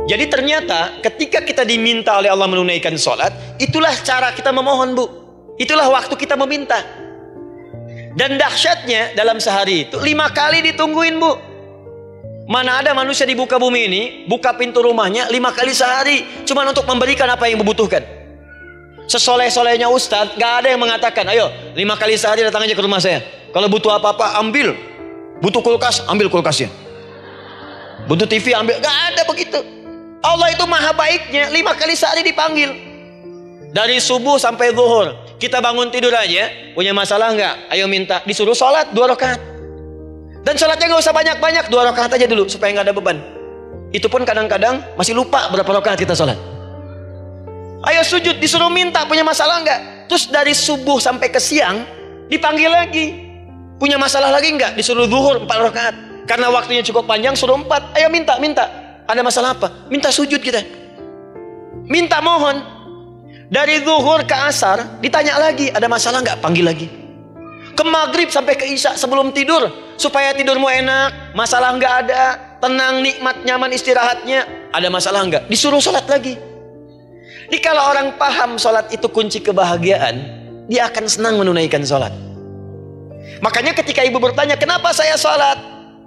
Jadi ternyata ketika kita diminta oleh Allah menunaikan sholat, itulah cara kita memohon, Bu. Itulah waktu kita meminta. Dan dahsyatnya dalam sehari itu 5 kali ditungguin, Bu. Mana ada manusia di muka bumi ini buka pintu rumahnya 5 kali sehari cuma untuk memberikan apa yang dibutuhkan. Sesoleh-solehnya Ustadz, gak ada yang mengatakan, ayo 5 kali sehari datang aja ke rumah saya. Kalau butuh apa-apa ambil. Butuh kulkas, ambil kulkasnya. Butuh TV, ambil. Gak ada begitu. Allah itu maha baiknya, 5 kali sehari dipanggil. Dari subuh sampai zuhur. Kita bangun tidur aja, punya masalah nggak? Ayo minta. Disuruh sholat 2 rakaat. Dan sholatnya nggak usah banyak-banyak, 2 rakaat aja dulu supaya nggak ada beban. Itu pun kadang-kadang masih lupa berapa rakaat kita sholat. Ayo sujud, disuruh minta, punya masalah nggak? Terus dari subuh sampai ke siang dipanggil lagi. Punya masalah lagi nggak? Disuruh zuhur 4 rakaat. Karena waktunya cukup panjang, suruh 4. Ayo minta. Ada masalah apa? Minta sujud kita. Minta mohon. Dari zuhur ke asar ditanya lagi, ada masalah nggak? Panggil lagi. Ke maghrib sampai ke isya sebelum tidur, supaya tidurmu enak, masalah nggak ada, tenang, nikmat, nyaman istirahatnya. Ada masalah nggak? Disuruh sholat lagi. Jadi kalau orang paham sholat itu kunci kebahagiaan, dia akan senang menunaikan sholat. Makanya ketika ibu bertanya, kenapa saya sholat?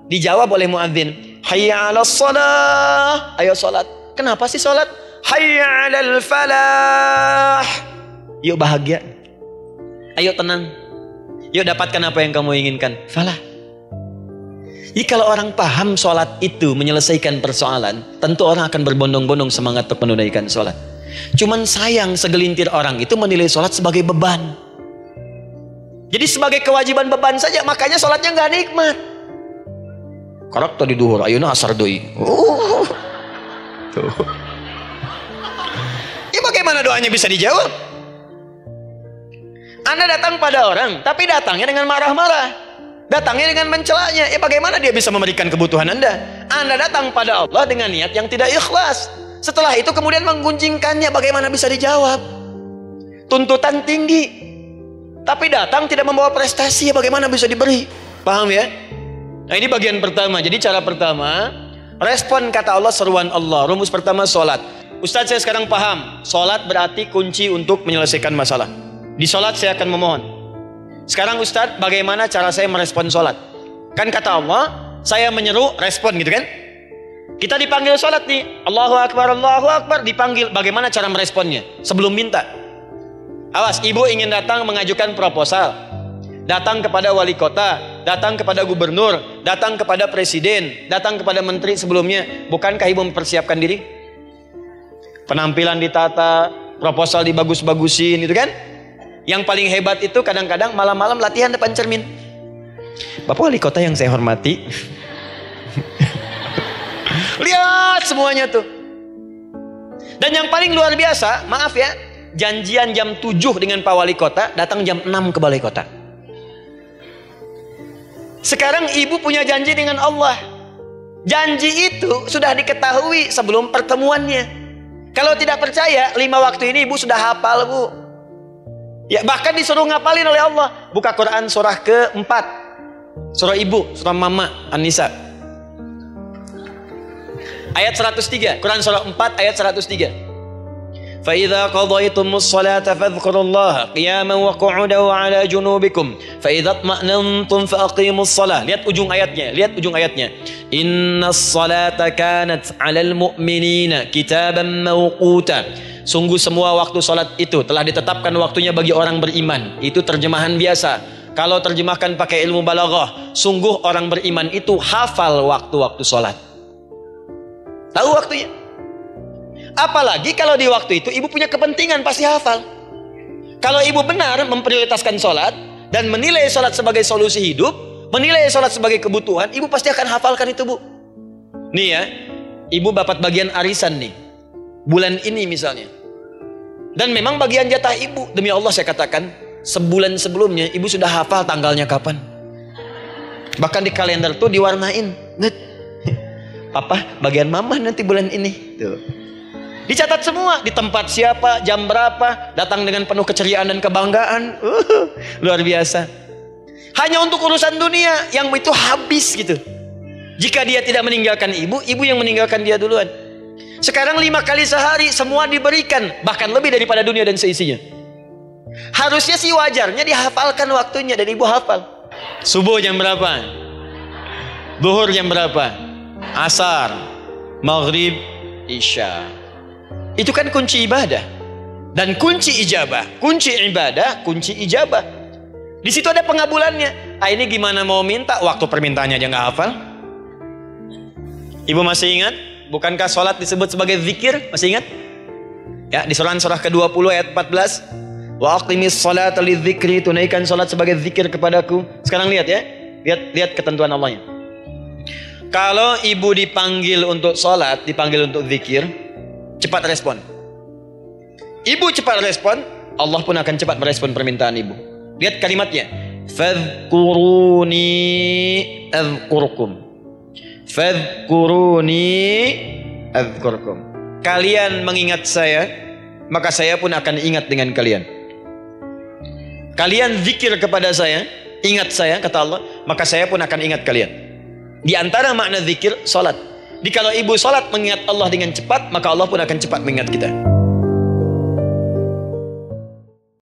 Dijawab oleh muadzin, hayya 'alas shalah. Ayo sholat. Kenapa sih sholat? Hayya 'alal falah. Yuk bahagia. Ayo tenang. Yuk dapatkan apa yang kamu inginkan. Falah. Jadi kalau orang paham sholat itu menyelesaikan persoalan, tentu orang akan berbondong-bondong semangat untuk menunaikan sholat. Cuman sayang segelintir orang itu menilai sholat sebagai beban. Jadi sebagai kewajiban beban saja, makanya sholatnya nggak nikmat. Karak tadi duhur, ayuna asar doi. Tuh. Ya bagaimana doanya bisa dijawab? Anda datang pada orang, tapi datangnya dengan marah-marah, datangnya dengan mencelanya. Ya bagaimana dia bisa memberikan kebutuhan Anda? Anda datang pada Allah dengan niat yang tidak ikhlas. Setelah itu kemudian menggunjingkannya, bagaimana bisa dijawab? Tuntutan tinggi, tapi datang tidak membawa prestasi, ya bagaimana bisa diberi? Paham ya? Nah ini bagian pertama. Jadi cara pertama, respon kata Allah, seruan Allah. Rumus pertama sholat. Ustadz saya sekarang paham, sholat berarti kunci untuk menyelesaikan masalah. Di sholat saya akan memohon. Sekarang Ustadz, bagaimana cara saya merespon sholat? Kan kata Allah, saya menyeru, respon gitu kan? Kita dipanggil sholat nih, Allahu Akbar, dipanggil. Bagaimana cara meresponnya? Sebelum minta. Awas, ibu ingin datang mengajukan proposal, datang kepada wali kota, datang kepada gubernur, datang kepada presiden, datang kepada menteri sebelumnya. Bukankah ibu mempersiapkan diri? Penampilan ditata, proposal dibagus-bagusin, itu kan? Yang paling hebat itu kadang-kadang malam-malam latihan depan cermin. Bapak wali kota yang saya hormati, lihat semuanya tuh. Dan yang paling luar biasa, maaf ya, janjian jam 7 dengan Pak Wali Kota, datang jam 6 ke Balai Kota. Sekarang ibu punya janji dengan Allah. Janji itu sudah diketahui sebelum pertemuannya. Kalau tidak percaya, 5 waktu ini ibu sudah hafal, Bu. Ya, bahkan disuruh ngapalin oleh Allah. Buka Quran surah ke-4. Surah ibu, surah mama, An-Nisa. Ayat 103, Quran surah 4 ayat 103. Fa idza qadaytumus salata fadhkurullaha qiyaman wa qu'udan wa 'ala junubikum fa idza tma'nantum fa aqimus shalah. Lihat ujung ayatnya. Innas salata kanat 'alal mu'minina kitaban mawquta. Sungguh semua waktu salat itu telah ditetapkan waktunya bagi orang beriman. Itu terjemahan biasa. Kalau terjemahkan pakai ilmu balaghah, sungguh orang beriman itu hafal waktu-waktu salat. Tahu waktunya. Apalagi kalau di waktu itu ibu punya kepentingan, pasti hafal. Kalau ibu benar memprioritaskan sholat dan menilai sholat sebagai solusi hidup, menilai sholat sebagai kebutuhan, ibu pasti akan hafalkan itu, Bu. Nih ya, ibu dapat bagian arisan nih, bulan ini misalnya. Dan memang bagian jatah ibu, demi Allah saya katakan, sebulan sebelumnya ibu sudah hafal tanggalnya kapan. Bahkan di kalender tuh diwarnain. Papa, bagian mama nanti bulan ini. Tuh. Dicatat semua, di tempat siapa, jam berapa, datang dengan penuh keceriaan dan kebanggaan. Luar biasa. Hanya untuk urusan dunia yang itu habis gitu. Jika dia tidak meninggalkan ibu, ibu yang meninggalkan dia duluan. Sekarang 5 kali sehari semua diberikan, bahkan lebih daripada dunia dan seisinya. Harusnya sih wajarnya dihafalkan waktunya, dan ibu hafal. Subuh jam berapa? Zuhur jam berapa? Asar, maghrib, isya. Itu kan kunci ibadah. Dan kunci ijabah, kunci ibadah, kunci ijabah. Di situ ada pengabulannya. Ah, ini gimana mau minta, waktu permintaannya aja nggak hafal? Ibu masih ingat? Bukankah sholat disebut sebagai zikir? Masih ingat? Ya, di surah ke-20 ayat 14. Wa aqimis sholata lidzikri, tunaikan sholat sebagai zikir kepadaku. Sekarang lihat ya. Lihat ketentuan Allahnya. Kalau ibu dipanggil untuk sholat, dipanggil untuk zikir, cepat respon. Ibu cepat respon, Allah pun akan cepat merespon permintaan ibu. Lihat kalimatnya. Fadhkuruni azkurkum. Fadhkuruni azkurkum. Kalian mengingat saya, maka saya pun akan ingat dengan kalian. Kalian zikir kepada saya, ingat saya, kata Allah, maka saya pun akan ingat kalian. Di antara makna zikir, salat. Jikalau ibu salat mengingat Allah dengan cepat, maka Allah pun akan cepat mengingat kita.